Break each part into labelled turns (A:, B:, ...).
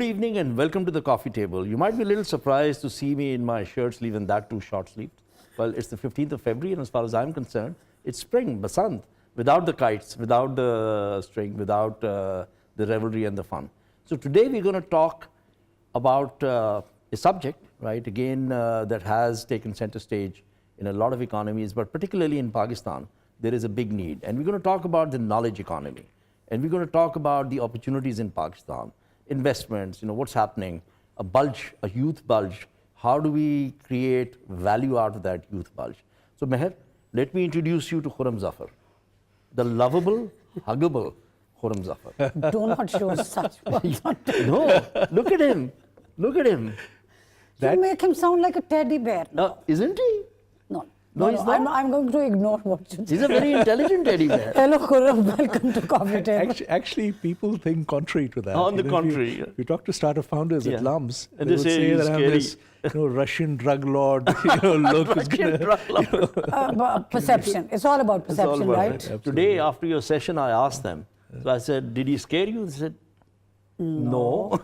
A: evening and welcome to the coffee table. You might be a little surprised to see me in my shirt sleeve and that too short sleeved. Well, it's the 15th of February and as far as I'm concerned, it's spring, Basant, without the kites, without the string, without the revelry and the fun. So today we're going to talk about a subject, right, again, that has taken center stage in a lot of economies, but particularly in Pakistan, there is a big need. And we're going to talk about the knowledge economy. And we're going to talk about the opportunities in Pakistan, investments, what's happening, a bulge, a youth bulge. How do we create value out of that youth bulge? So Mehr, let me introduce you to Khurram Zafar, the lovable, huggable Khurram Zafar.
B: Do not show such words.
A: No, look at him. Look at him.
B: You make him sound like a teddy bear.
A: Isn't he?
B: No,
A: he's not.
B: I'm going to ignore what you said.
A: He's a very intelligent teddy bear.
B: Hello, Khurram. Welcome to Coffee Table.
C: Actually, people think contrary to that.
A: On the contrary.
C: If you talk to startup founders at LUMS,
A: and
C: they would say that I'm this Russian drug lord. Look,
A: Russian drug lord.
B: Perception. It's all about perception, right?
A: Today, after your session, I asked them. So I said, did he scare you? They said, no.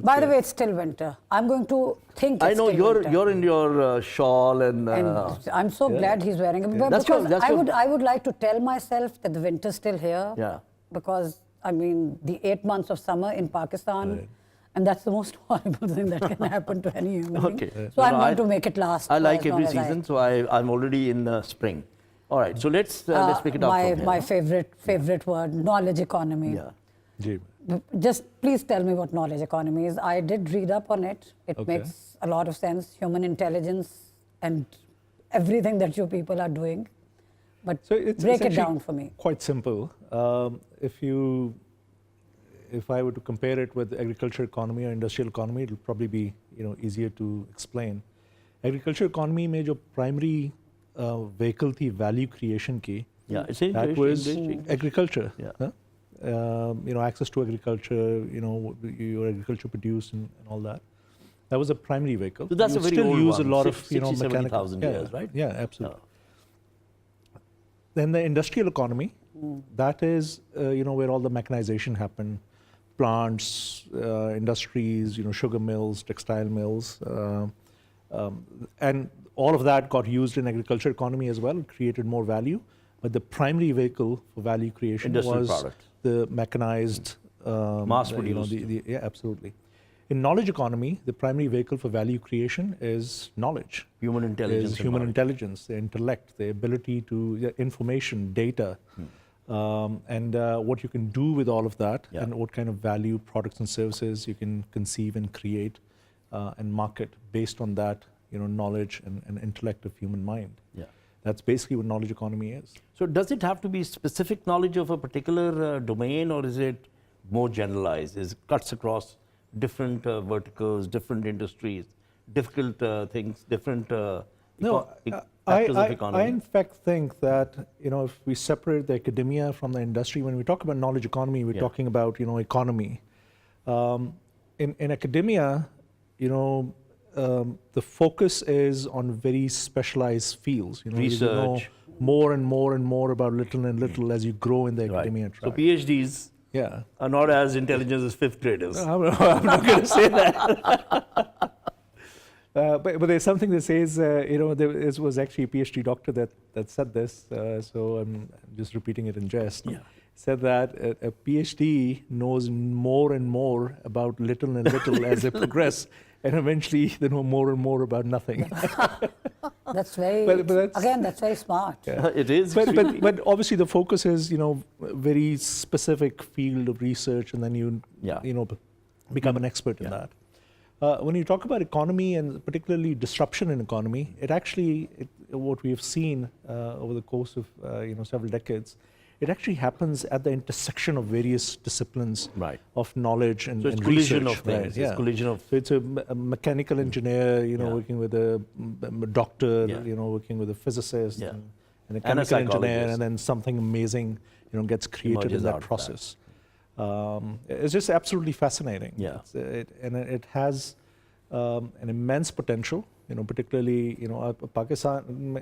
B: By the way, it's still winter. I'm going to think it's
A: I know
B: still winter.
A: you're in your shawl and
B: I'm so glad he's wearing it. Because I would like to tell myself that the winter's still here.
A: Yeah.
B: Because, I mean, the 8 months of summer in Pakistan, and that's the most horrible thing that can happen to any human being.
A: Okay.
B: So I'm going to make it last.
A: I like every season, so I'm already in spring. All right, so let's pick it up from here.
B: My favorite word, knowledge economy.
C: Yeah.
B: Just please tell me what knowledge economy is. I did read up on it. It makes a lot of sense. Human intelligence and everything that you people are doing. But break it down for me.
C: Quite simple. If I were to compare it with agriculture economy or industrial economy, it'll probably be easier to explain. Agriculture economy में जो primary vehicle थी value creation की, that was agriculture.
A: Yeah.
C: Access to agriculture, your agriculture produced and all that. That was a primary vehicle.
A: So that's a very
C: still
A: old
C: use
A: one.
C: a lot
A: 60,
C: of mechanical.
A: 70,000 years, right?
C: Yeah, absolutely. Then the industrial economy, that is, where all the mechanization happened, plants, industries, sugar mills, textile mills, and all of that got used in agriculture economy as well. It created more value. But the primary vehicle for value creation was the mechanized,
A: mass-produced.
C: Yeah, absolutely. In knowledge economy, the primary vehicle for value creation is knowledge.
A: Human intelligence.
C: Human intelligence, the intellect, the ability to information, data, and what you can do with all of that, and what kind of value, products and services you can conceive and create and market based on that, knowledge and intellect of human mind.
A: Yeah.
C: That's basically what knowledge economy is.
A: So does it have to be specific knowledge of a particular domain, or is it more generalized? Is it cuts across different verticals, different industries, difficult things, different factors of economy?
C: I in fact think that if we separate the academia from the industry, when we talk about knowledge economy, we're talking about economy. In academia, the focus is on very specialized fields.
A: Research.
C: You know more and more and more about little and little as you grow in the academia track.
A: So PhDs are not as intelligent as fifth graders.
C: I'm not going to say that. But there's something that says, there was actually a PhD doctor that said this, so I'm just repeating it in jest.
A: Yeah.
C: Said that a PhD knows more and more about little and little as they progress, and eventually they know more and more about nothing.
B: That's very, that's very smart.
A: Yeah. It is.
C: But obviously the focus is, very specific field of research, and then you become an expert in that. When you talk about economy and particularly disruption in economy, what we have seen over the course of several decades, it actually happens at the intersection of various disciplines of knowledge and research.
A: So it's collision of things.
C: Yeah.
A: It's collision of.
C: So it's a mechanical engineer, working with a doctor, working with a physicist, and a chemical engineer, and then something amazing, gets created in that process. It's just absolutely fascinating.
A: Yeah.
C: It has an immense potential. Particularly, Pakistan.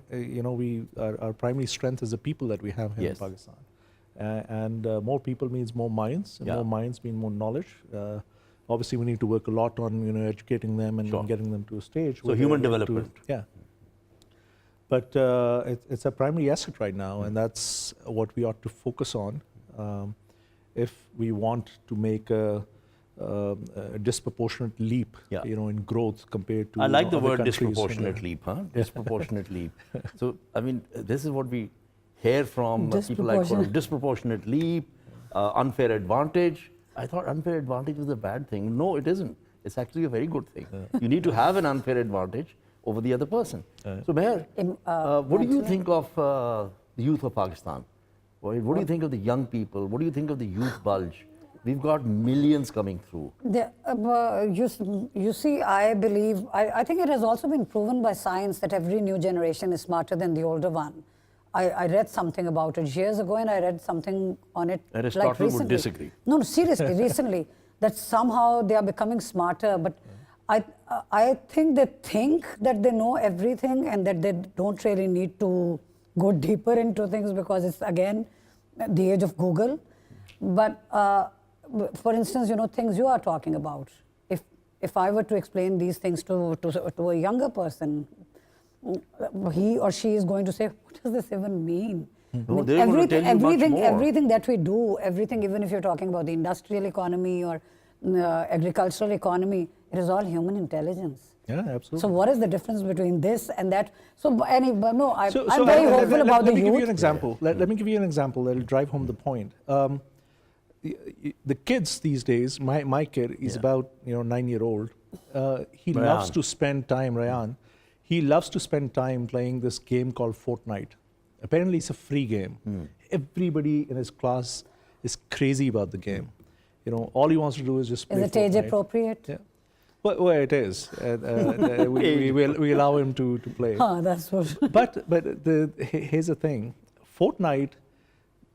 C: Our primary strength is the people that we have here in Pakistan, And more people means more minds, and more minds mean more knowledge. Obviously, we need to work a lot on educating them and getting them to a stage.
A: So human development.
C: But it's a primary asset right now, and that's what we ought to focus on if we want to make a disproportionate leap, in growth compared to.
A: I like the word
C: countries,
A: disproportionate leap, huh? Disproportionate leap. So I mean, this is what we hear from people like Khurram. Disproportionate leap, unfair advantage. I thought unfair advantage was a bad thing. No, it isn't. It's actually a very good thing. You need to have an unfair advantage over the other person. So Mehr, what do you think of the youth of Pakistan? What do you think of the young people? What do you think of the youth bulge? We've got millions coming through.
B: You see, I believe, I think it has also been proven by science that every new generation is smarter than the older one. I read something about it years ago, and I read something on it
A: Aristotle would disagree.
B: No, seriously, recently, that somehow they are becoming smarter, but I think that they know everything and that they don't really need to go deeper into things because it's, again, the age of Google. But for instance, things you are talking about, if I were to explain these things to a younger person, he or she is going to say, what does this even mean?
A: No, they're going to tell you much more.
B: Everything that we do, even if you're talking about the industrial economy or agricultural economy, it is all human intelligence.
C: Yeah, absolutely.
B: So what is the difference between this and that? So I'm very hopeful about the youth.
C: Let me give you an example. Let me give you an example that will drive home the point. The kids these days, my kid is about 9-year-old. He loves to spend time, Rayan. He loves to spend time playing this game called Fortnite. Apparently, it's a free game. Everybody in his class is crazy about the game. All he wants to do is just play Fortnite. Is it
B: age appropriate?
C: Yeah. Well, it is. We allow him to play.
B: That's what.
C: But here's the thing. Fortnite,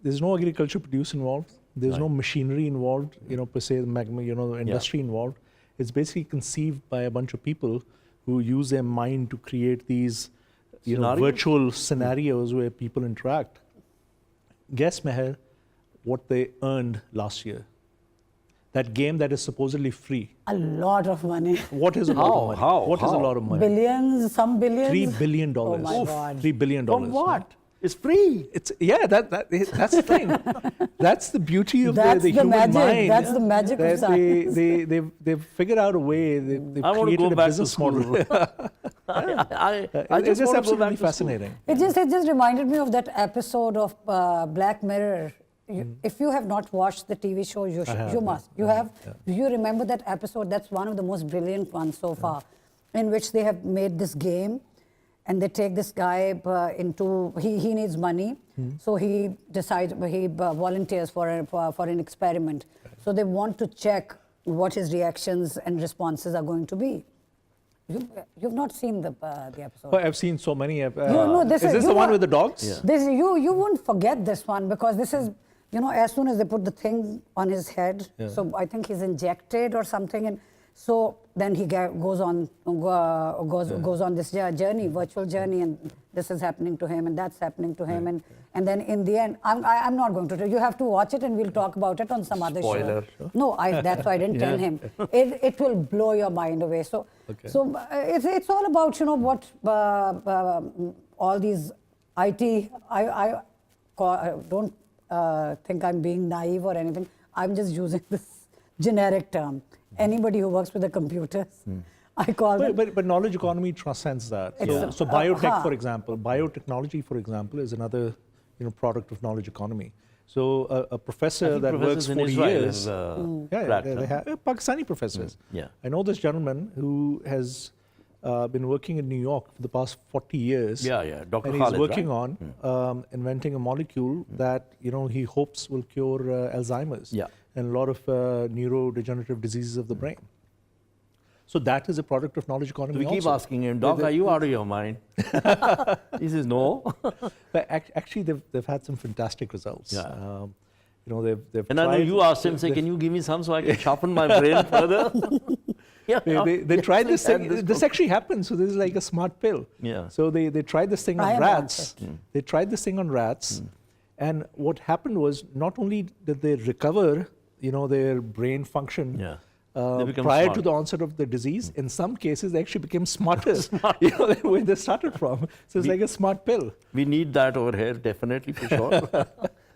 C: there's no agriculture produce involved. There's no machinery involved, per se, the industry involved. It's basically conceived by a bunch of people who use their mind to create these virtual scenarios where people interact. Guess, Mehr, what they earned last year? That game that is supposedly free.
B: A lot of money.
C: What is a lot of money? What is a lot of money?
B: Billions, some billions?
C: $3 billion.
B: Oh my God.
C: $3 billion.
A: From what? It's free.
C: That's the thing. That's the beauty of the human
B: magic.
C: mind.
B: That's the magic of science.
C: They've figured out a way. They've created a business model.
A: I just
C: it's
A: want to go
C: absolutely
A: back to
C: fascinating.
B: It just reminded me of that episode of Black Mirror. If you have not watched the TV show, you must. You have. Do you remember that episode? That's one of the most brilliant ones so far, in which they have made this game. And they take this guy into, he needs money, so he decides, he volunteers for an experiment. So they want to check what his reactions and responses are going to be. You've not seen the episode.
C: Oh, I've seen so many. Is
B: this
C: the one with the dogs?
B: Yeah. You won't forget this one because this is, as soon as they put the thing on his head, so I think he's injected or something, and so then he goes on this journey, virtual journey, and this is happening to him, and that's happening to him, and then in the end, I'm not going to tell you. You have to watch it, and we'll talk about it on some other show.
A: Spoiler.
B: No, that's why I didn't tell him. It will blow your mind away. So it's all about what all these IT. I don't think I'm being naive or anything. I'm just using this generic term. Anybody who works with the computers, I call them.
C: But knowledge economy transcends that. So biotech, for example, biotechnology, for example, is another product of knowledge economy. So a professor that works 40 years, they have Pakistani professors. I know this gentleman who has been working in New York for the past 40 years.
A: Dr.
C: And he's working on inventing a molecule that he hopes will cure Alzheimer's. And a lot of neurodegenerative diseases of the brain. So that is a product of knowledge economy.
A: So we keep asking him, Doc, are you out of your mind? He says no.
C: But actually, they've had some fantastic results. They've
A: and I know you asked him, say, can you give me some so I can sharpen my brain further?
C: They tried this thing. This actually happened. So this is like a smart pill. So they tried this thing on rats. They tried this thing on rats. And what happened was not only did they recover, their brain function prior to the onset of the disease, in some cases they actually became smarter, where they started from. So it's like a smart pill.
A: We need that over here, definitely, for sure.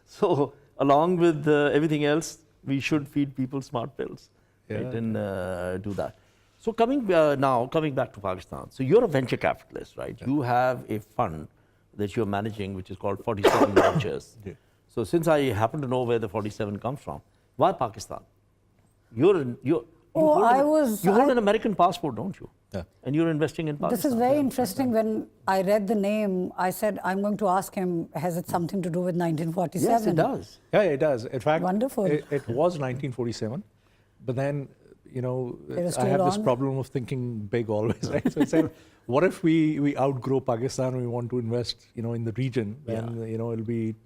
A: So along with everything else, we should feed people smart pills, right, and do that. So coming back to Pakistan. So you're a venture capitalist, right? Yeah. You have a fund that you're managing, which is called 47 Ventures. Yeah. So since I happen to know where the 47 comes from, why Pakistan? You hold an American passport, don't you? Yeah. And you're investing in Pakistan.
B: This is very interesting. When I read the name, I said, I'm going to ask him, has it something to do with 1947?
A: Yes, it does.
C: Yeah, it does. In fact,
B: wonderful.
C: It was 1947, but then, I have this problem of thinking big always, right? So I said, what if we outgrow Pakistan and we want to invest, in the region? Then, it'll be,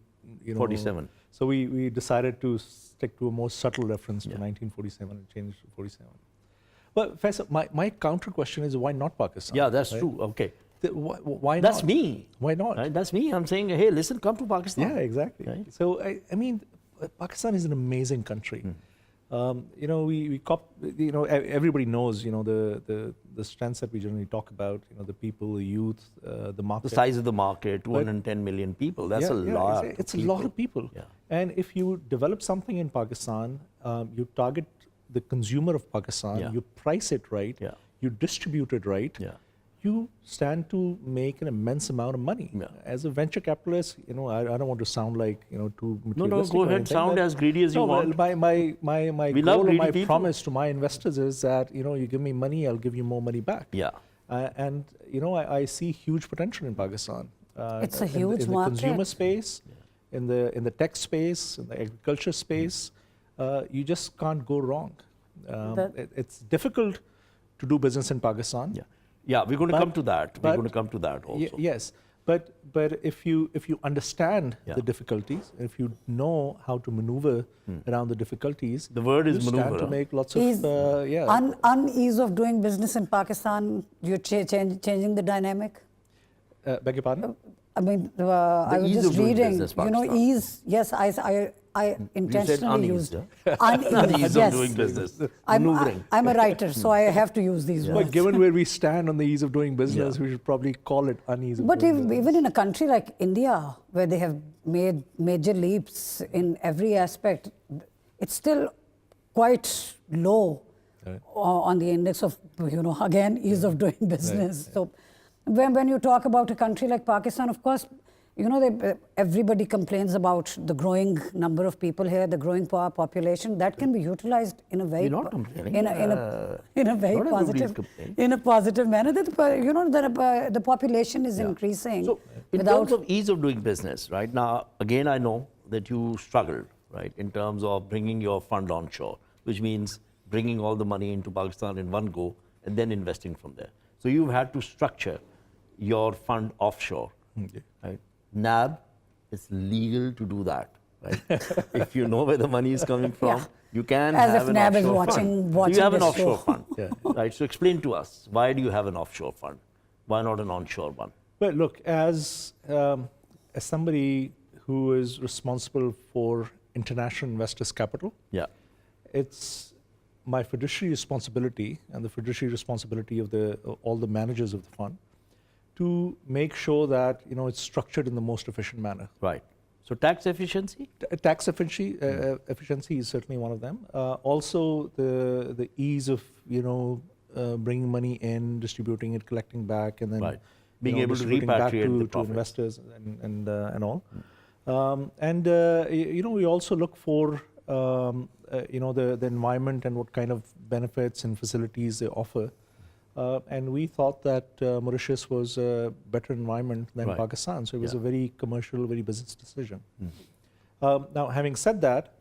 A: 47.
C: So we decided to stick to a more subtle reference to 1947 and change to 47. But Faisal, my counter question is, why not Pakistan?
A: Yeah, that's true. Okay.
C: Why not?
A: That's me.
C: Why not?
A: Right? That's me. I'm saying, hey, listen, come to Pakistan.
C: Yeah, exactly. Right? So, I mean, Pakistan is an amazing country. Everybody knows, the strengths that we generally talk about, the people, the youth, the market.
A: The size of the market, 210 million people. That's a lot.
C: It's a lot of people.
A: Yeah.
C: And if you develop something in Pakistan, you target the consumer of Pakistan, you price it right, you distribute it right, you stand to make an immense amount of money. Yeah. As a venture capitalist, I don't want to sound like, too materialistic.
A: No, go ahead, sound as greedy as you want.
C: My goal or my promise to my investors is that, you give me money, I'll give you more money back.
A: Yeah.
C: And, I see huge potential in Pakistan.
B: It's a huge market.
C: In the consumer space, in the tech space, in the agriculture space, you just can't go wrong. It's difficult to do business in Pakistan.
A: Yeah. Yeah, we're going to come to that. We're going to come to that also.
C: Yes, but if you understand the difficulties, if you know how to maneuver around the difficulties,
A: the word is maneuver.
C: Stand to make lots of
B: unease of doing business in Pakistan. You're changing the dynamic.
C: Beg your pardon?
B: I mean, I was just reading. Ease. Yes, I intentionally used
A: unease of doing business.
B: I'm a writer, so I have to use these words.
C: But given where we stand on the ease of doing business, we should probably call it unease of doing business. But
B: even in a country like India, where they have made major leaps in every aspect, it's still quite low on the index of, again, ease of doing business. So when you talk about a country like Pakistan, of course, everybody complains about the growing number of people here, the growing population. That can be utilized in a very positive manner. That the population is increasing.
A: So, in terms of ease of doing business, right now, again, I know that you struggled, right, in terms of bringing your fund onshore, which means bringing all the money into Pakistan in one go and then investing from there. So you've had to structure your fund offshore, right? NAB, it's legal to do that, right? If you know where the money is coming from, you can have an offshore fund. You have an offshore fund, right? So explain to us, why do you have an offshore fund? Why not an onshore one?
C: Well, look, as somebody who is responsible for international investors' capital, it's my fiduciary responsibility and the fiduciary responsibility of all the managers of the fund to make sure that it's structured in the most efficient manner.
A: Right. So tax efficiency?
C: Tax efficiency is certainly one of them. Also, the ease of bringing money in, distributing it, collecting back, and then
A: being able to repatriate
C: to investors and all. We also look for the environment and what kind of benefits and facilities they offer. And we thought that Mauritius was a better environment than Pakistan. So it was a very commercial, very business decision. Now, having said that,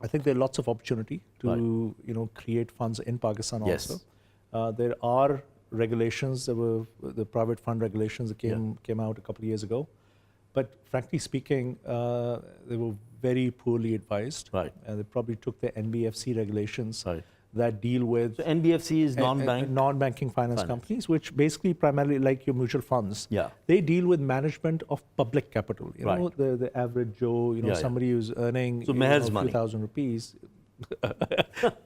C: I think there are lots of opportunity to create funds in Pakistan also. There are regulations. There were the private fund regulations that came out a couple of years ago. But frankly speaking, they were very poorly advised. They probably took the NBFC regulations that deal with
A: So NBFCs, non-bank?
C: non-banking finance companies, which basically primarily like your mutual funds.
A: Yeah.
C: They deal with management of public capital. You know, the average Joe, somebody who's earning
A: so Meher's
C: a
A: money.
C: few thousand rupees.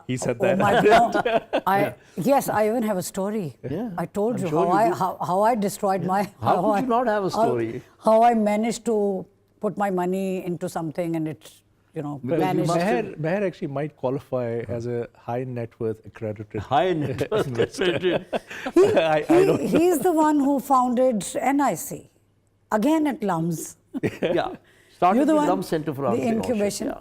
C: He said
B: Oh
C: that.
B: my God. Yes, I even have a story.
A: Yeah,
B: I told
A: I'm
B: you
A: sure
B: how
A: you
B: how I destroyed my.
A: How could you not have a story?
B: How I managed to put my money into something and it, vanished.
C: Mehr actually might qualify as a high net worth accredited.
A: High net worth accredited.
B: He's the one who founded NIC, again at LUMS.
A: Yeah. Started
B: You're the
A: with
B: one,
A: LUMS Center for
B: the
A: Entrepreneurship.
B: incubation.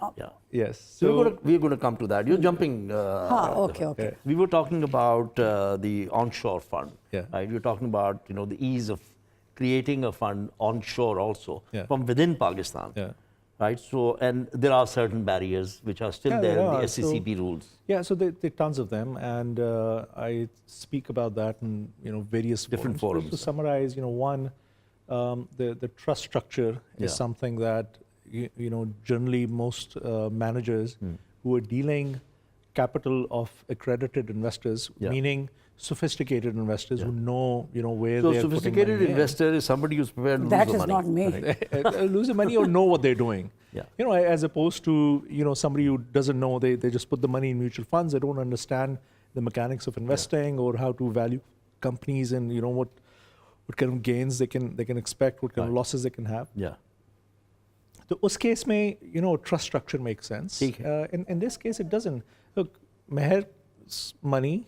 C: Yes.
A: So we're going to come to that. You're jumping.
B: Okay.
A: We were talking about the onshore fund.
C: Yeah.
A: Right? We were talking about the ease of creating a fund onshore also from within Pakistan.
C: Yeah.
A: Right. So and there are certain barriers which are still there in the SCCP rules.
C: Yeah. So there are tons of them, and I speak about that in various
A: Different
C: forums.
A: forums.
C: To summarize, one. The trust structure is something that generally most managers who are dealing capital of accredited investors, meaning sophisticated investors who know where
A: So
C: they're
A: sophisticated
C: putting money
A: investor is somebody who's prepared to
B: That
A: lose
B: is
A: the money.
B: not me.
C: lose the money or know what they're doing.
A: Yeah.
C: As opposed to somebody who doesn't know, they just put the money in mutual funds. They don't understand the mechanics of investing or how to value companies and what kind of gains they can expect, what kind of losses they can have.
A: Yeah.
C: So us case mein, trust structure makes sense. In this case, it doesn't. Look, Meher's money,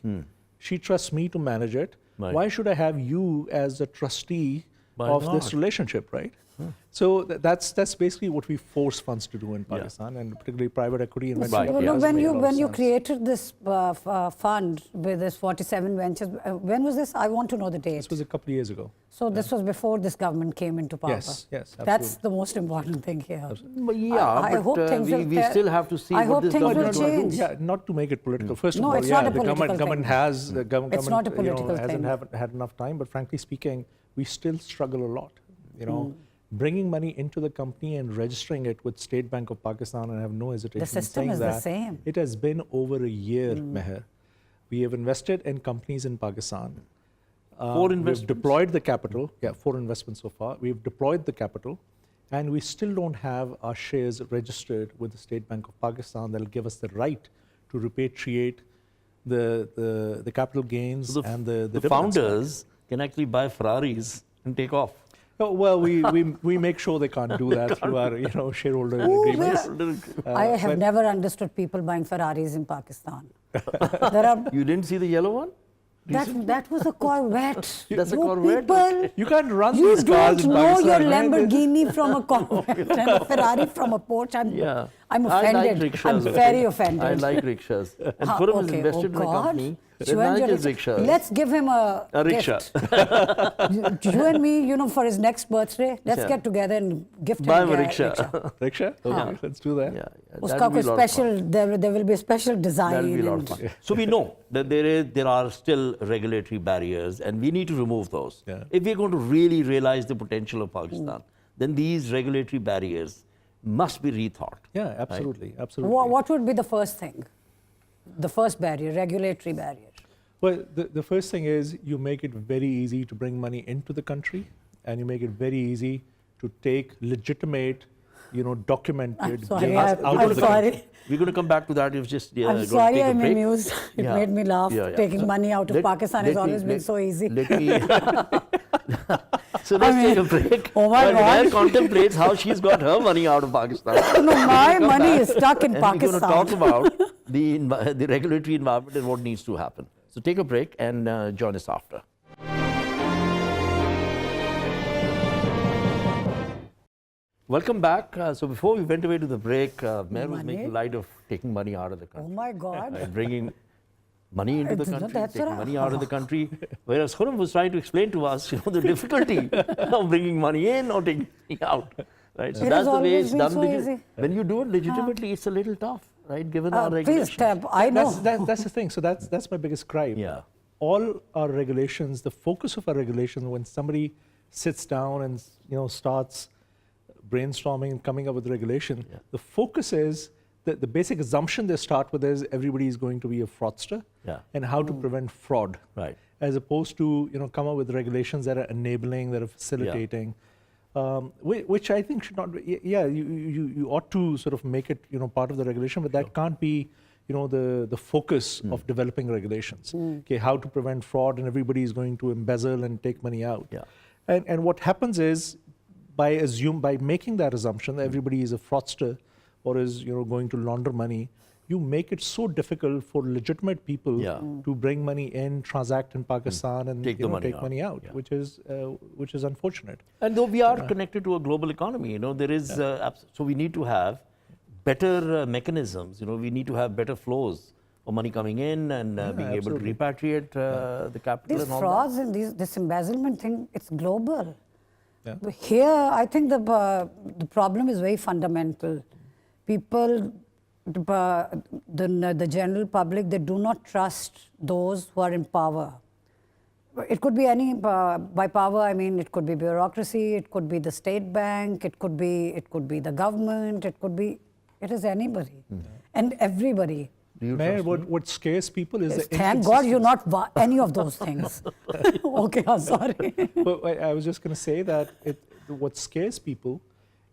C: she trusts me to manage it.
A: Right.
C: Why should I have you as a trustee of this
A: not?
C: relationship, right? So that's basically what we force funds to do in Pakistan, and particularly private equity and venture
A: Right,
C: capital.
B: When you created this fund with this 47 ventures, when was this? I want to know the date.
C: This was a couple of years ago.
B: So this was before this government came into power.
C: Yes,
B: That's
C: absolutely.
B: the most important thing here.
A: But I
B: hope things
A: we still have to see
B: I
A: what
B: hope
A: this
B: things will
A: government is going to do.
B: change.
C: Yeah, not to make it political. First
B: No,
C: of all,
B: it's not a
C: the
B: political
C: government
B: thing.
C: has the government.
B: It's not a political
C: hasn't
B: thing.
C: had enough time. But frankly speaking, we still struggle a lot. Bringing money into the company and registering it with State Bank of Pakistan, and I have no hesitation.
B: The system
C: saying
B: is the
C: that
B: same.
C: It has been over a year, Mehr. We have invested in companies in Pakistan.
A: 4 investments?
C: We've deployed the capital. Yeah, 4 investments so far. We've deployed the capital, and we still don't have our shares registered with the State Bank of Pakistan that'll give us the right to repatriate the capital gains
A: So
C: and the
A: the founders can actually buy Ferraris and take off.
C: Oh, well, we make sure they can't do that through our shareholder agreements.
B: I have never understood people buying Ferraris in Pakistan. There are
A: You didn't see the yellow one?
B: that was a Corvette.
A: That's a
B: You
A: Corvette?
B: People,
C: You can't run
B: you
C: these cars
B: don't
C: in
B: know your
C: Pakistan, right?
B: Lamborghini from a Corvette and a Ferrari from a Porsche. I'm
A: I like
B: offended.
A: rickshaws.
B: I'm very offended.
A: I like rickshaws. And Khurram is invested in a company that manages rickshaws.
B: Let's give him a
A: rickshaw.
B: gift. You and me, for his next birthday, let's get together and gift
A: Buy
B: him
A: him a
B: a
A: rickshaw.
C: Rickshaw? Okay, let's do that.
B: Uska koi special, there will be a special design.
A: That will be a lot of fun. So we know that there are still regulatory barriers, and we need to remove those.
C: Yeah.
A: If we're going to really realize the potential of Pakistan, then these regulatory barriers must be rethought.
C: Yeah, absolutely, absolutely.
B: What would be the first thing? The first barrier, regulatory barrier.
C: Well, the first thing is you make it very easy to bring money into the country, and you make it very easy to take legitimate, documented
B: I'm sorry,
C: gains out
B: I'm
C: of the
B: sorry.
C: country.
A: We're going to come back to that. If just
B: I'm
A: going to
B: sorry
A: take a
B: I'm
A: break.
B: amused. It made me laugh. Taking money out of Pakistan has always been so easy.
A: Let me. So let's take a break.
B: Oh my
A: While
B: God.
A: Mehr contemplates how she's got her money out of Pakistan.
B: No, my money is stuck in
A: And
B: Pakistan.
A: we're going to talk about the regulatory environment and what needs to happen. So take a break and join us after. Welcome back. So before we went away to the break, Mehr was making light of taking money out of the
B: Oh
A: country.
B: my God.
A: Bringing money into the country,
B: That's
A: taking
B: right.
A: money out of the country. Whereas Khurram was trying to explain to us, the difficulty of bringing money in or taking money out. Right? So
B: It
A: that's
B: has
A: the way it's
B: always been
A: done.
B: so easy.
A: When you do it legitimately, it's a little tough, right? Given our
B: Please,
A: regulations.
B: Tab, I know.
C: That's the thing. So that's my biggest gripe.
A: Yeah.
C: All our regulations, the focus of our regulations, when somebody sits down and starts brainstorming and coming up with regulation, the focus is the basic assumption they start with is everybody is going to be a fraudster, and how to prevent fraud, as opposed to come up with regulations that are enabling, that are facilitating, which I think should not be. Yeah, you ought to sort of make it part of the regulation, but that can't be the focus of developing regulations. Okay, how to prevent fraud, and everybody is going to embezzle and take money out. And what happens is, by making that assumption that everybody is a fraudster or is going to launder money, you make it so difficult for legitimate people to bring money in, transact in Pakistan, and take money out, which is unfortunate.
A: And though we are connected to a global economy, there is so we need to have better mechanisms. We need to have better flows of money coming in and being able to repatriate the capital.
B: These
A: and all
B: frauds
A: that.
B: and this embezzlement thing, it's global. Here, I think the problem is very fundamental. People, the general public, they do not trust those who are in power. It could be any, by power I mean it could be bureaucracy, it could be the state bank, it could be the government, it is anybody and everybody.
C: Mehr, what scares people is the
B: thank God you're not any of those things. Okay, I'm sorry.
C: But I was just going to say that what scares people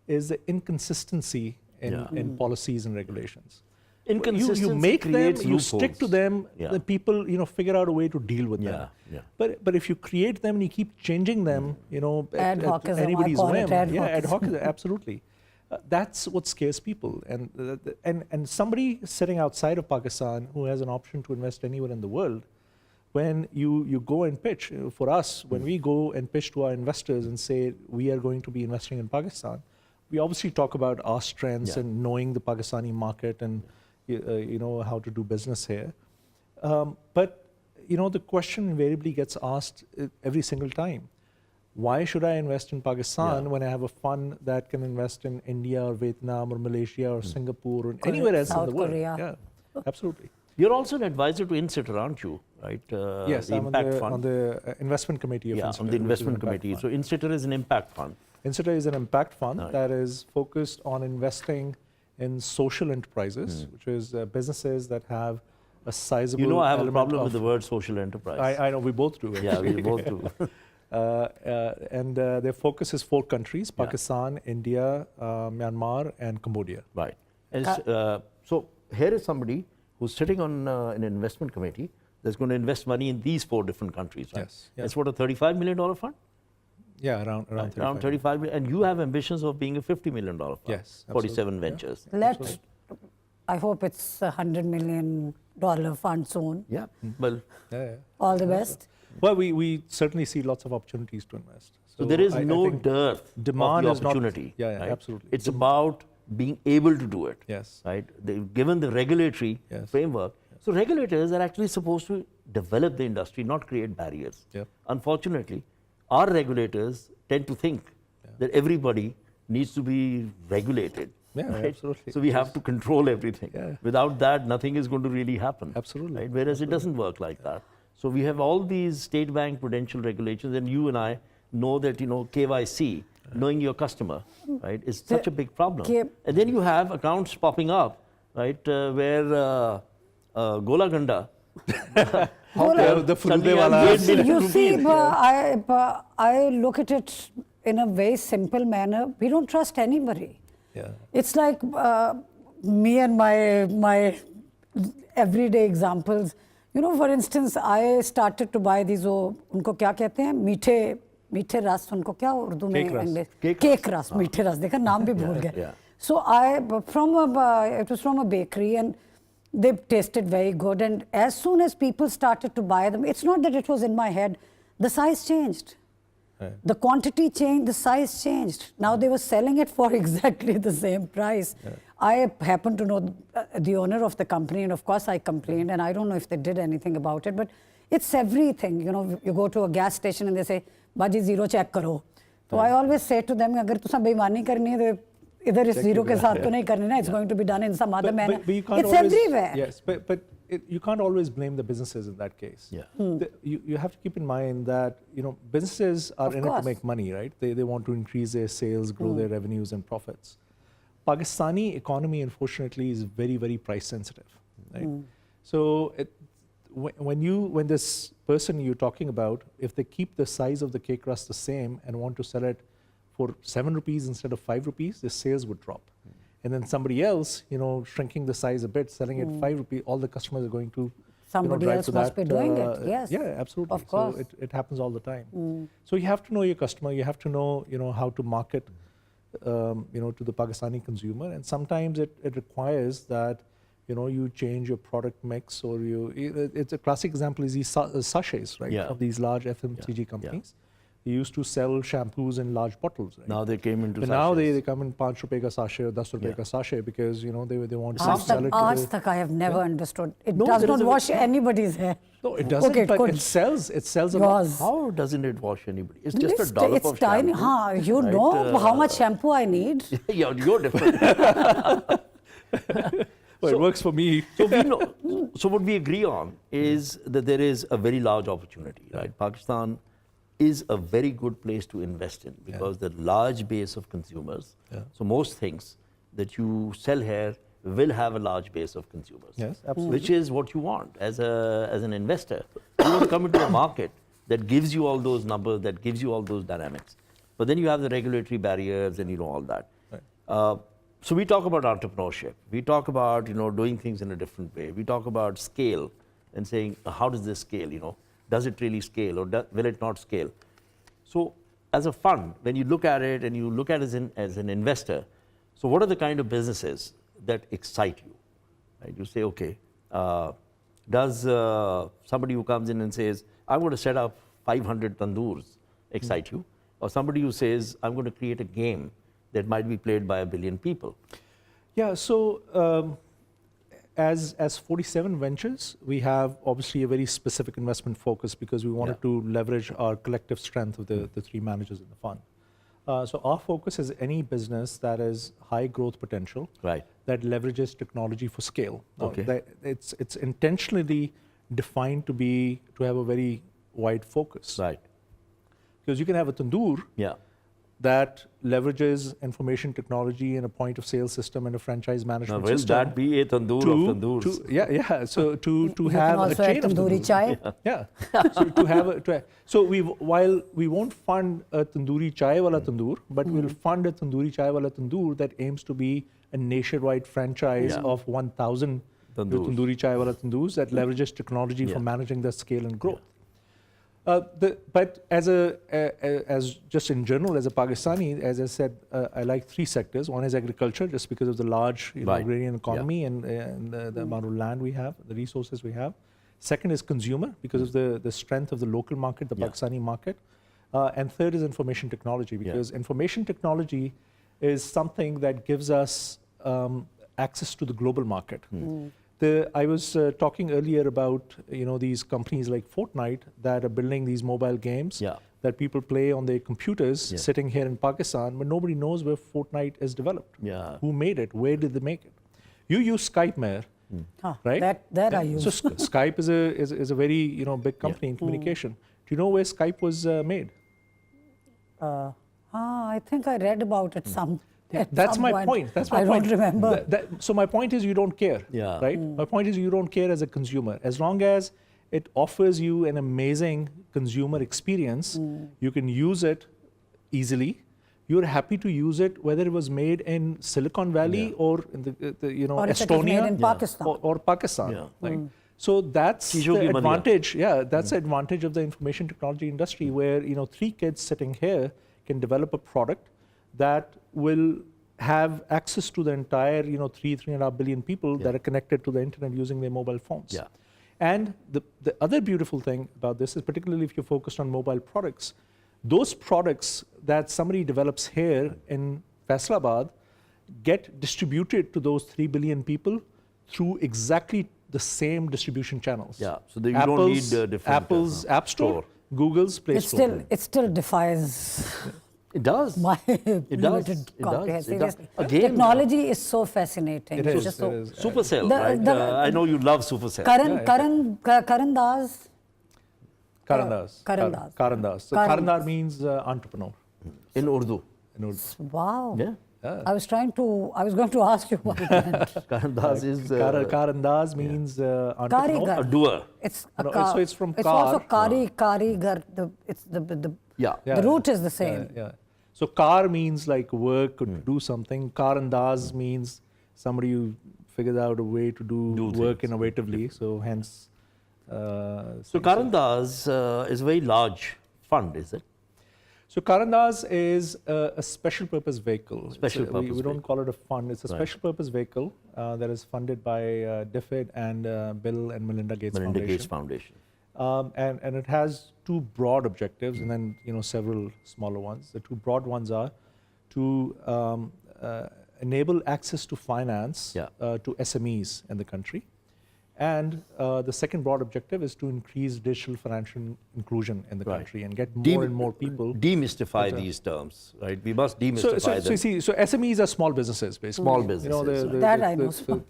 C: is the inconsistency in policies and regulations.
A: Inconsistency
C: you make them,
A: creates
C: you stick to them, the people figure out a way to deal with them. But if you create them and you keep changing them,
B: ad hoc
C: at anybody's whim,
B: ad
C: hoc, absolutely. That's what scares people, and somebody sitting outside of Pakistan who has an option to invest anywhere in the world, when you go and pitch, for us, when we go and pitch to our investors and say we are going to be investing in Pakistan, we obviously talk about our strengths and knowing the Pakistani market and how to do business here. But the question invariably gets asked every single time. Why should I invest in Pakistan when I have a fund that can invest in India or Vietnam or Malaysia or Singapore or anywhere else in the world?
B: Korea.
C: Yeah, absolutely.
A: You're also an advisor to INSITR, aren't you? Right?
C: Yes, I'm on the investment committee of INSITR.
A: On the investment committee. So INSITR is an impact fund.
C: INSITR is an impact fund that is focused on investing in social enterprises, which is businesses that have a sizable.
A: I have a problem with the word social enterprise.
C: I know, we both do.
A: Yeah, we both do.
C: And their focus is 4 countries: Pakistan, India, Myanmar, and Cambodia.
A: Right. And so here is somebody who's sitting on an investment committee that's going to invest money in these 4 different countries. Right?
C: Yes.
A: It's what, a $35 million fund?
C: Yeah, around 35.
A: Around 35 million. And you have ambitions of being a $50 million fund.
C: Yes.
A: 47 ventures.
B: I hope it's $100 million fund soon.
A: Yeah. Well,
B: all the best.
C: Well, we certainly see lots of opportunities to invest.
A: So there is no dearth
C: demand
A: of the opportunity.
C: Right? Absolutely.
A: It's about being able to do it.
C: Yes.
A: Right. Given the regulatory framework, so regulators are actually supposed to develop the industry, not create barriers. Unfortunately, our regulators tend to think that everybody needs to be regulated. Right?
C: Absolutely.
A: So we have to control everything. Without that, nothing is going to really happen.
C: Absolutely.
A: Right? Whereas it doesn't work like that. So we have all these state bank prudential regulations, and you and I know that KYC, knowing your customer, right, is such a big problem. And then you have accounts popping up, right, where Gola Ganda.
C: The Furude wala.
B: You see, I look at it in a very simple manner. We don't trust anybody. It's like me and my everyday examples. For instance, I started to buy these, उनको क्या कहते हैं, मीठे रस, उनको क्या उर्दू में cake रस, मीठे रस, देखा नाम भी भूल गए. So it was from a bakery, and they tasted very good. And as soon as people started to buy them, it's not that it was in my head, the size changed. The quantity changed, the size changed. Now they were selling it for exactly the same price. I happen to know the owner of the company, and of course I complained, and I don't know if they did anything about it, but it's everything. You go to a gas station and they say, Baji, zero check karo. So I always say to them, agar तुसा बेईमानी करनी है, इधर इस zero के साथ तो नहीं करनी ना. It's going to be done in some other manner. It's everywhere.
C: Yes, but you can't always blame the businesses in that case. You have to keep in mind that businesses are in it to make money, right? They want to increase their sales, grow their revenues and profits. Pakistani economy, unfortunately, is very, very price sensitive. Right? So when this person you're talking about, if they keep the size of the cake crust the same and want to sell it for 7 rupees instead of 5 rupees, the sales would drop. And then somebody else, shrinking the size a bit, selling it 5 rupees, all the customers are going to
B: somebody
C: drive
B: else
C: to
B: must
C: that,
B: be doing it. Yes.
C: Yeah, absolutely.
B: Of course.
C: So it happens all the time. So you have to know your customer. You have to know, how to market, to the Pakistani consumer. And sometimes it requires that, you change your product mix, or it's a classic example is these sachets, right?
A: Yeah.
C: Of these large FMCG companies. They used to sell shampoos in large bottles, right?
A: Now they came into
C: But now they come in 5 rupees ka sachet or 10 rupees ka sachet because, they want to sell it to
B: Aaj
C: the...
B: tak I have never understood. It
A: No,
B: does
A: there
B: not
A: is a-
B: wash anybody's hair.
C: No, it doesn't,
B: Okay,
C: but
B: good.
C: it sells a lot.
B: Yours.
A: How doesn't it wash anybody? It's just a dollop
B: It's
A: of
B: tiny.
A: shampoo.
B: Huh, you
A: right?
B: know how much shampoo I need?
A: Yeah, you're different.
C: Well, it works for me.
A: So we know. So what we agree on is that there is a very large opportunity, right? Pakistan is a very good place to invest in because the large base of consumers.
C: Yeah.
A: So most things that you sell here will have a large base of consumers.
C: Yes, absolutely.
A: Which is what you want as an investor. You want to come into a market that gives you all those numbers, that gives you all those dynamics. But then you have the regulatory barriers and all that.
C: Right.
A: So we talk about entrepreneurship. We talk about doing things in a different way. We talk about scale and saying how does this scale? Does it really scale or will it not scale? So as a fund, when you look at it and you look at it as an investor, so what are the kind of businesses that excite you? Right? You say, okay, does somebody who comes in and says, I'm going to set up 500 tandoors excite you? Or somebody who says, I'm going to create a game that might be played by 1 billion people?
C: Yeah, so as 47 Ventures, we have obviously a very specific investment focus because we wanted to leverage our collective strength of the 3 managers in the fund. So our focus is any business that is high growth potential,
A: Right.
C: that leverages technology for scale. Now,
A: Okay.
C: it's intentionally defined to have a very wide focus.
A: Right.
C: Because you can have a tandoor
A: Yeah.
C: that leverages information technology and a point of sale system and a franchise
A: Now,
C: management
A: will
C: system.
A: that be a tandoor of tandoors?
C: So to
B: You
C: have
B: can
C: a
B: also
C: chain
B: add
C: of
B: tandoori
C: tandoors.
B: chai.
C: Yeah. So while we won't fund a tandoori chai wala tandoor, but we'll fund a tandoori chai wala tandoor that aims to be a nationwide franchise of 1,000 tandoori chai wala tandoors that leverages technology for managing the scale and growth. But as just in general, as a Pakistani, as I said, I like 3 sectors. One is agriculture, just because of the large agrarian economy and the amount of land we have, the resources we have. Second is consumer, because of the strength of the local market, the Pakistani market. And third is information technology, because information technology is something that gives us access to the global market. I was talking earlier about these companies like Fortnite that are building these mobile games that people play on their computers sitting here in Pakistan, but nobody knows where Fortnite is developed.
A: Yeah.
C: Who made it? Where did they make it? You use Skype, Mehr, right?
B: That I use.
C: So Skype is a very big company in communication. Do you know where Skype was made?
B: I think I read about it
C: That's my point. That's my
B: I
C: point.
B: don't remember.
C: So my point is you don't care, right? My point is you don't care as a consumer. As long as it offers you an amazing consumer experience, you can use it easily. You're happy to use it, whether it was made in Silicon Valley or in the
B: Or if it was
C: Estonia
B: made in Pakistan.
C: or Pakistan. Right? So that's the advantage. Yeah, that's the advantage of the information technology industry, where 3 kids sitting here can develop a product that will have access to the entire 3.5 billion people that are connected to the internet using their mobile phones.
A: Yeah.
C: And the other beautiful thing about this is, particularly if you're focused on mobile products, those products that somebody develops here in Faisalabad get distributed to those 3 billion people through exactly the same distribution channels.
A: Yeah, so you don't need different...
C: Apple's App Store, Google's Play Store.
B: It still defies
A: It does.
B: my
A: It does.
B: limited
A: It
B: comprehension.
A: does.
B: Seriously.
A: Again,
B: Technology is so fascinating.
C: It
B: It's
C: is.
B: just
C: It
B: so-
C: is.
A: Supercell, right? I know you love Supercell.
B: Karan Das.
C: Karandas.
B: Karandas.
C: Karandas. So Karandar means entrepreneur
A: In Urdu.
C: in Urdu.
B: Wow.
A: Yeah.
B: I was going to ask you what it meant.
A: Karandaz is...
C: Karandaz means entrepreneur.
A: A doer.
B: It's
C: So it's from
B: it's
C: kar.
B: also karigar. The root is the same.
C: So kar means like work or to do something. Karandaz means somebody who figures out a way to do work innovatively. So hence.
A: So Karandaz is a very large fund, is it?
C: So Karandaz is a special purpose vehicle. We don't call it a fund. It's a special purpose vehicle that is funded by DFID and Bill and Melinda Gates Foundation. And it has two broad objectives and then several smaller ones. The two broad ones are to enable access to finance to SMEs in the country. And the second broad objective is to increase digital financial inclusion in the country and get more and more people.
A: Demystify these terms, right? We must demystify them.
C: So you see, so SMEs are small businesses, basically.
A: Small businesses.
B: That I know.
C: Small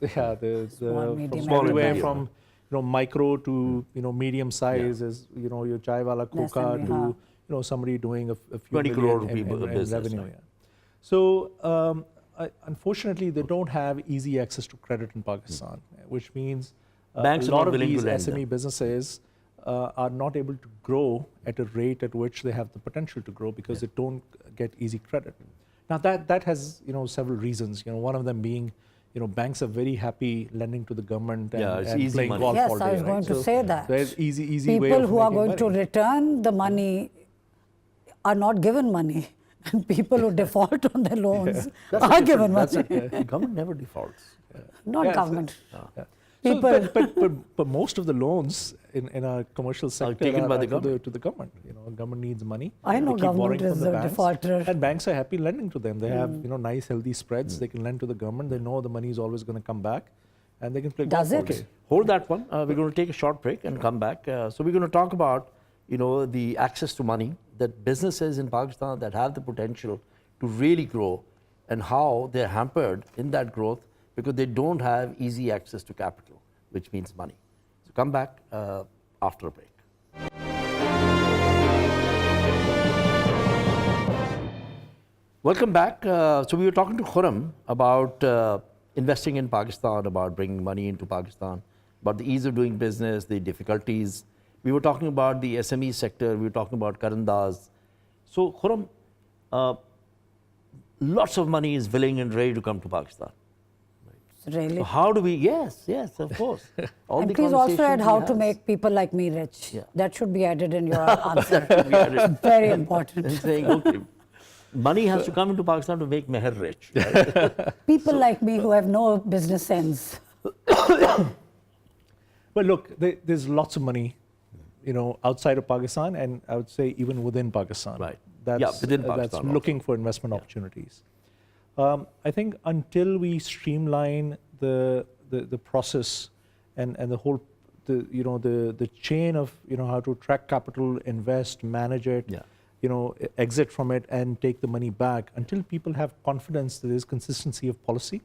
C: everywhere from micro to medium size is your chai wala khoka to somebody doing a few
A: 20 crore
C: million
A: people
C: in
A: business,
C: revenue. Right. So unfortunately, they don't have easy access to credit in Pakistan, which means
A: banks
C: a lot of
A: willing
C: these
A: to lend
C: SME businesses are not able to grow at a rate at which they have the potential to grow because they don't get easy credit. Now that has several reasons. One of them being banks are very happy lending to the government and playing golf all day.
B: Yes, I was going to say that.
C: So there's easy
B: People
C: way of
B: who are
C: making
B: going to
C: money.
B: return the money are not given money. And people who default on their loans are given money.
A: Government never defaults.
B: Not government.
C: People, but most of the loans in our commercial sector
A: taken by the
C: government. To the government. Government needs money.
B: I know government is a defaulter.
C: And banks are happy lending to them. They have nice healthy spreads. They can lend to the government. They know the money is always going to come back, and they can play golf all day.
A: Hold that one. We're going to take a short break and come back. So we're going to talk about the access to money that businesses in Pakistan that have the potential to really grow, and how they're hampered in that growth because they don't have easy access to capital, which means money. So come back after a break. Welcome back. So we were talking to Khurram about investing in Pakistan, about bringing money into Pakistan, about the ease of doing business, the difficulties. We were talking about the SME sector. We were talking about Karandaz. So Khurram, lots of money is willing and ready to come to Pakistan.
B: Really?
A: So how do we? Yes, of course.
B: All and please also add how to make people like me rich. Yeah. That should be added in your answer. Very important.
A: And saying, okay, money has to come into Pakistan to make Mehr rich. Right?
B: People like me who have no business sense.
C: Well, look, there's lots of money, outside of Pakistan, and I would say even within Pakistan.
A: Right.
C: Within Pakistan. That's looking for investment opportunities. I think until we streamline the process and the whole the chain of how to attract capital, invest, manage it, exit from it and take the money back, until people have confidence that there's consistency of policy,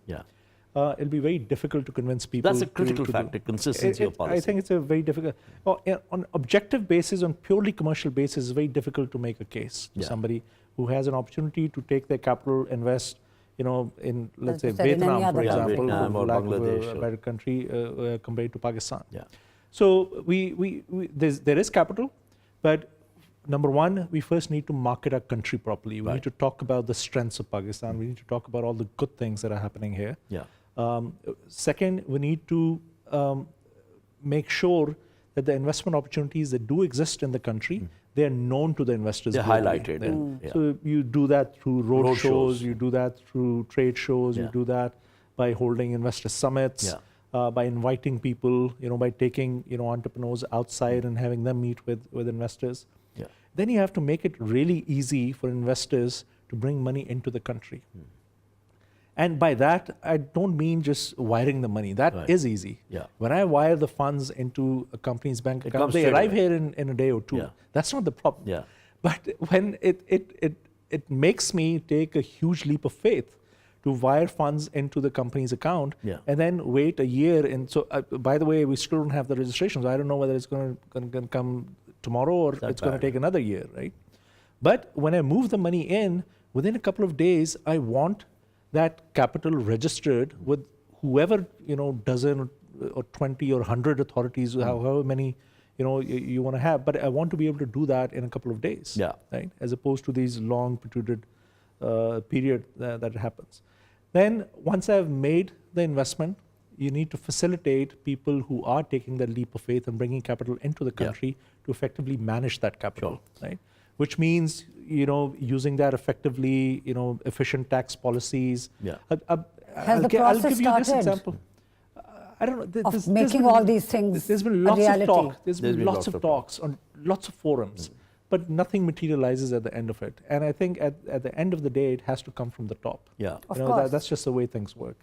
C: it'll be very difficult to convince people.
A: That's a critical factor, consistency of policy.
C: I think it's a very difficult, on objective basis, on purely commercial basis, it's very difficult to make a case to somebody who has an opportunity to take their capital, invest, in, let's say, Vietnam, for example, for lack of a better country compared to Pakistan. So there is capital, but number one, we first need to market our country properly. We need to talk about the strengths of Pakistan. We need to talk about all the good things that are happening here. Second, we need to make sure that the investment opportunities that do exist in the country, they are known to the investors.
A: They're highlighted.
C: So you do that through road shows, you do that through trade shows, you do that by holding investor summits, by inviting people, by taking entrepreneurs outside and having them meet with investors. Then you have to make it really easy for investors to bring money into the country. And by that, I don't mean just wiring the money. That is easy. When I wire the funds into a company's bank account, they arrive here in a day or two. That's not the problem. But when it makes me take a huge leap of faith to wire funds into the company's account and then wait a year. And so, by the way, we still don't have the registrations. I don't know whether it's going to come tomorrow or it's going to take another year, right? But when I move the money in, within a couple of days, I want that capital registered with whoever, dozen or 20 or 100 authorities, however many, you want to have. But I want to be able to do that in a couple of days, right? As opposed to these long protruded period that happens. Then once I've made the investment, you need to facilitate people who are taking that leap of faith and bringing capital into the country to effectively manage that capital, right? Which means, using that effectively, efficient tax policies.
B: Has the process
C: I'll give you this example. I don't know.
B: Of making all these things
C: There's been lots
B: reality.
C: of talk. There's been lots of talks on lots of forums, but nothing materializes at the end of it. And I think at the end of the day, it has to come from the top.
B: Of course.
C: That's just the way things work.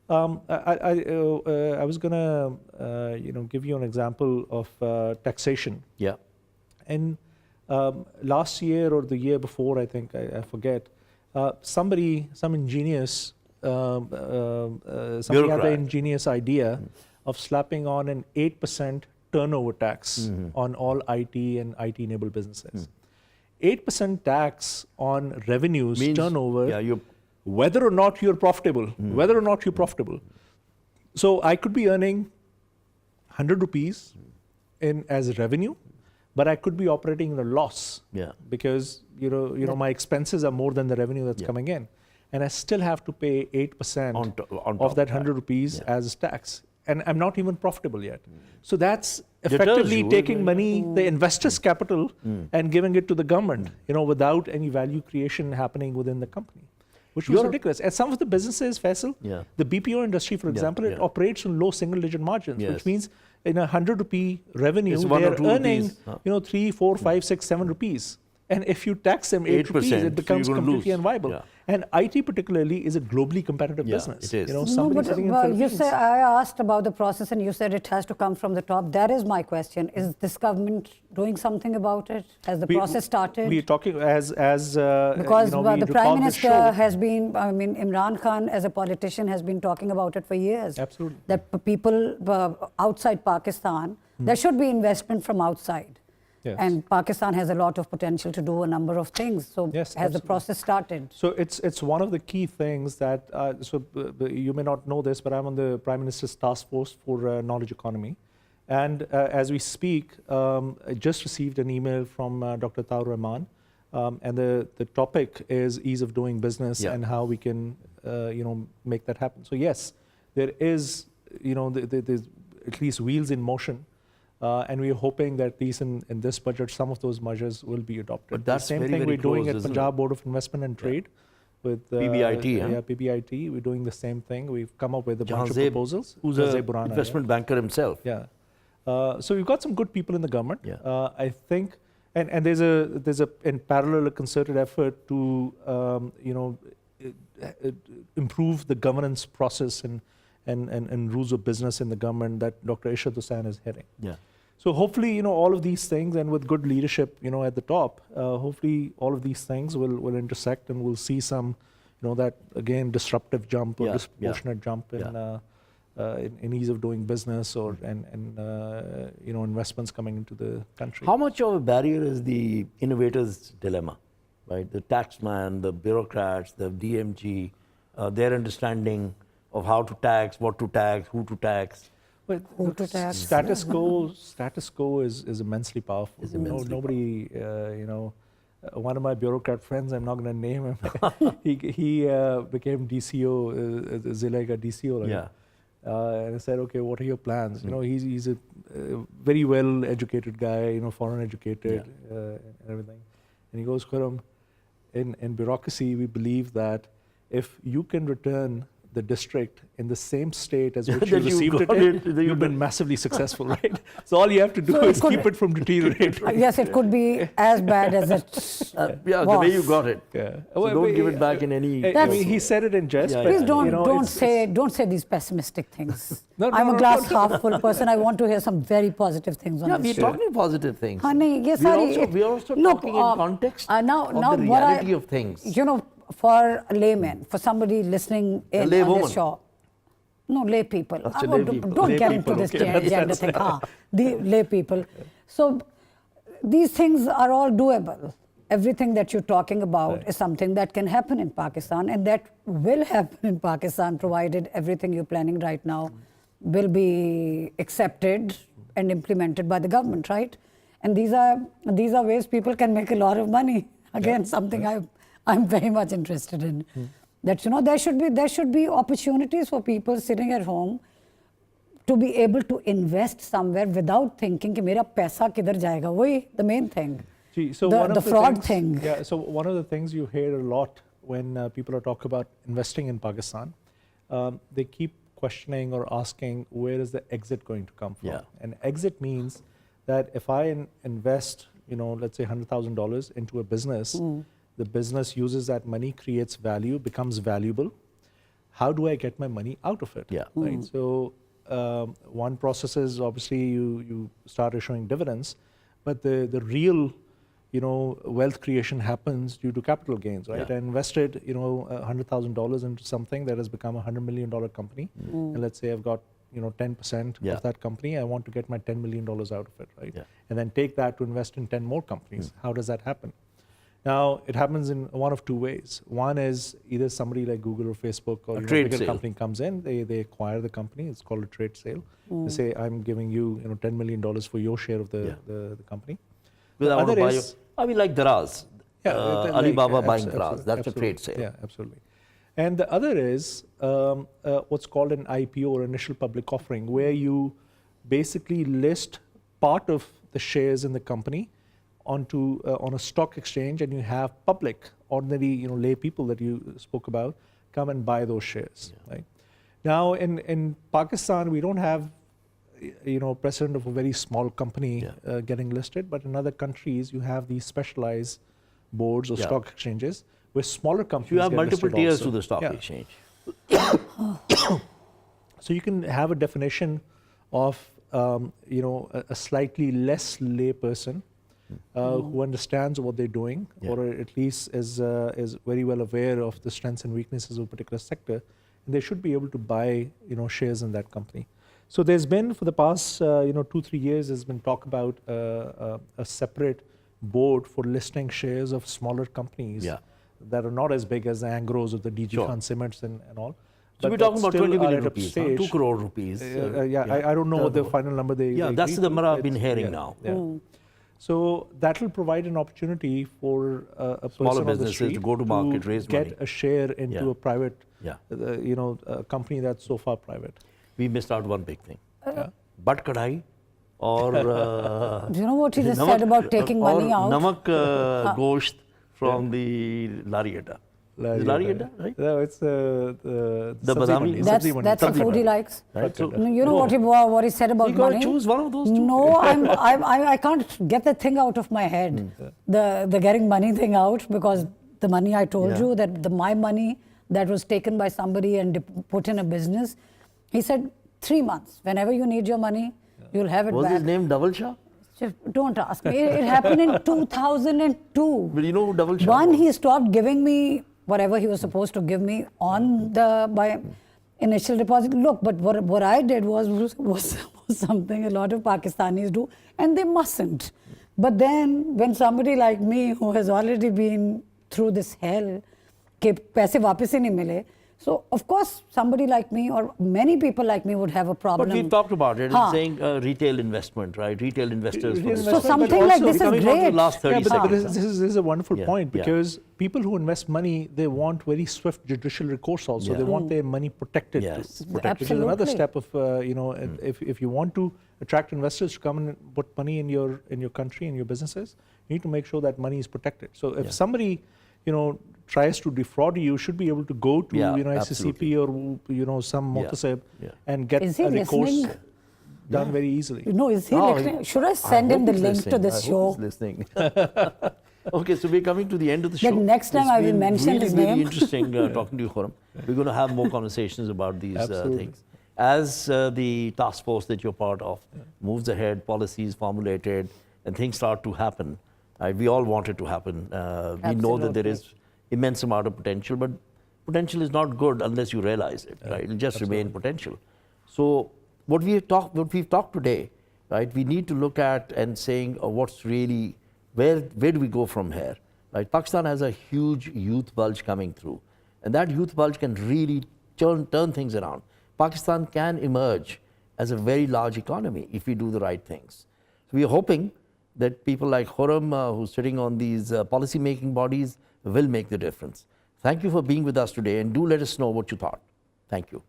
C: I was going to, give you an example of taxation. And last year or the year before, I think, I forget, some ingenious, somebody had the ingenious idea of slapping on an 8% turnover tax on all IT and IT-enabled businesses. 8% tax on revenues, means turnover, whether or not you're profitable, So I could be earning 100 rupees as revenue, but I could be operating in a loss because my expenses are more than the revenue that's coming in, and I still have to pay 8% of that 100 rupees as tax, and I'm not even profitable yet. So that's effectively taking money, the investors' capital, and giving it to the government, without any value creation happening within the company, which was ridiculous. And some of the businesses, Faisal, the BPO industry, for example, it operates on low single-digit margins, which means in 100 rupee revenue, they're earning, 3, 4, 5, 6, 7 rupees. And if you tax them 8 rupees, it becomes completely unviable. And IT particularly is a globally competitive business.
A: It is.
B: You said, I asked about the process and you said it has to come from the top. That is my question. Is this government doing something about it? Has the process started?
C: We're talking as
B: because the Prime Minister has been, Imran Khan as a politician has been talking about it for years.
C: Absolutely.
B: That people outside Pakistan, there should be investment from outside. And Pakistan has a lot of potential to do a number of things. So has the process started?
C: So it's one of the key things that, you may not know this, but I'm on the Prime Minister's task force for knowledge economy. And as we speak, I just received an email from Dr. Tarar, and the topic is ease of doing business and how we can, make that happen. So yes, there is, there's at least wheels in motion. And we're hoping that at least in this budget, some of those measures will be adopted.
A: But that's
C: the same thing we're doing at Punjab Board of Investment and Trade with
A: PBIT.
C: PBIT. We're doing the same thing. We've come up with a bunch of proposals.
A: Who's an investment banker himself.
C: So we've got some good people in the government. I think, and there's a in parallel a concerted effort to improve the governance process and rules of business in the government that Dr. Ishad Hussain is heading. So hopefully, all of these things, and with good leadership, at the top, hopefully all of these things will intersect, and we'll see some, that again disruptive jump or disproportionate jump in ease of doing business or investments coming into the country.
A: How much of a barrier is the innovator's dilemma, right? The taxman, the bureaucrats, the DMG, their understanding of how to tax, what to tax, who to tax.
C: But status quo is immensely powerful. Nobody, one of my bureaucrat friends, I'm not going to name him, he became DCO, Zilega DCO. And I said, okay, what are your plans? He's a very well-educated guy, foreign educated and everything. And he goes, Khurram, in bureaucracy, we believe that if you can return the district in the same state as which you received it in, you've been massively successful, right? So all you have to do is keep it from deteriorating.
B: Yes, it could be as bad as it was.
A: The way you got it. So don't give it back in any...
C: he said it in jest.
B: Please don't say these pessimistic things. I'm a glass half full person. I want to hear some very positive things on this.
A: We're talking positive things.
B: We
A: are also talking in context of the reality of things.
B: For a layman, for somebody listening in on this show, lay people. Don't get into this gender thing. The lay people. So these things are all doable. everything that you're talking about is something that can happen in Pakistan, and that will happen in Pakistan, provided everything you're planning right now will be accepted and implemented by the government, right? And these are ways people can make a lot of money. Again, something I'm very much interested in. That, you know, there should be opportunities for people sitting at home to be able to invest somewhere without thinking कि मेरा पैसा किधर जाएगा. वही the main thing.
C: So
B: the fraud thing.
C: Yeah. So one of the things you hear a lot when people are talking about investing in Pakistan, they keep questioning or asking, where is the exit going to come from?
A: Yeah.
C: And exit means that if I invest, you know, let's say $100,000 into a business, the business uses that money, creates value, becomes valuable. How do I get my money out of it?
A: Yeah.
C: Right. So one process is obviously you start issuing dividends, but the real, you know, wealth creation happens due to capital gains, right? I invested, you know, $100,000 into something that has become a $100 million company, and let's say I've got, you know, 10% of that company. I want to get my $10 million out of it, right? And then take that to invest in 10 more companies. How does that happen? Now, it happens in one of two ways. One is either somebody like Google or Facebook or a bigger company comes in, they acquire the company. It's called a trade sale. They say, I'm giving you, you know, $10 million for your share of the company.
A: The other is, I mean, like Taraz, Alibaba buying Taraz. That's a trade sale.
C: Yeah, absolutely. And the other is what's called an IPO, or initial public offering, where you basically list part of the shares in the company onto on a stock exchange, and you have public, ordinary, you know, lay people that you spoke about come and buy those shares. Right now, in Pakistan, we don't have, you know, precedent of a very small company getting listed, but in other countries, you have these specialized boards or stock exchanges where smaller companies
A: you have
C: get
A: multiple
C: listed
A: tiers
C: also.
A: to the stock exchange.
C: So you can have a definition of, you know, a slightly less lay person who understands what they're doing, or at least is very well aware of the strengths and weaknesses of a particular sector, and they should be able to buy, you know, shares in that company. So there's been, for the past, you know, 2-3 years, there's been talk about a separate board for listing shares of smaller companies that are not as big as the Angros or the DG Khan Cements and all.
A: So we're talking about 20 million rupees, 2 crore rupees.
C: I don't know what the final number they
A: that's the number I've been hearing now.
C: So that will provide an opportunity for a
A: smaller
C: person on the
A: businesses
C: street
A: to go to market, raise
C: get
A: money,
C: a share into a private, you know, company that's so far private.
A: We missed out one big thing. Butt kadai, or
B: do you know what he just said about taking money out?
A: Namak gosht from the Larieta. Larieta, right?
C: No, it's the
A: badami.
B: That's the food he likes.
A: Right? So,
B: you know what he said about
A: you got
B: money?
A: to choose one of those two.
B: No, I can't get the thing out of my head. The getting money thing out, because the money I told you, that my money that was taken by somebody and put in a business, he said 3 months. Whenever you need your money, you'll have it back.
A: Was his name Double Shah?
B: Don't ask me. It happened in 2002.
A: But you know who Double Shah
B: One,
A: was?
B: he stopped giving me whatever he was supposed to give me on by initial deposit. Look, but what I did was something a lot of Pakistanis do, and they mustn't. But then when somebody like me, who has already been through this hell, ke paise वापस ही नहीं मिले, so of course somebody like me or many people like me would have a problem.
A: But we've talked about it, saying retail investment, right? Retail investors.
B: So something like this is great.
A: Last 30
C: but
A: seconds.
C: this is a wonderful point, because people who invest money, they want very swift judicial recourse also. They want their money protected. Which is another step of, you know, if you want to attract investors to come and put money in your country, in your businesses, you need to make sure that money is protected. So if somebody, you know, tries to defraud you, you should be able to go to, you know, SCCP or, you know, some Muhtasib and get a recourse done very easily.
B: No, is he listening? Should I send him the link to this show?
A: He's listening. Okay, so we're coming to the end of the show.
B: Then next time I will mention his name.
A: Really interesting talking to you, Khurram. We're going to have more conversations about these things. As the task force that you're part of moves ahead, policies formulated, and things start to happen, we all want it to happen. We know that there is immense amount of potential, but potential is not good unless you realize it, right? It'll just remain potential. So what we've talked today, right? We need to look at and saying what's really, where do we go from here? Right? Pakistan has a huge youth bulge coming through, and that youth bulge can really turn things around. Pakistan can emerge as a very large economy if we do the right things. So we are hoping that people like Khurram, who's sitting on these policy-making bodies, will make the difference. Thank you for being with us today, and do let us know what you thought. Thank you.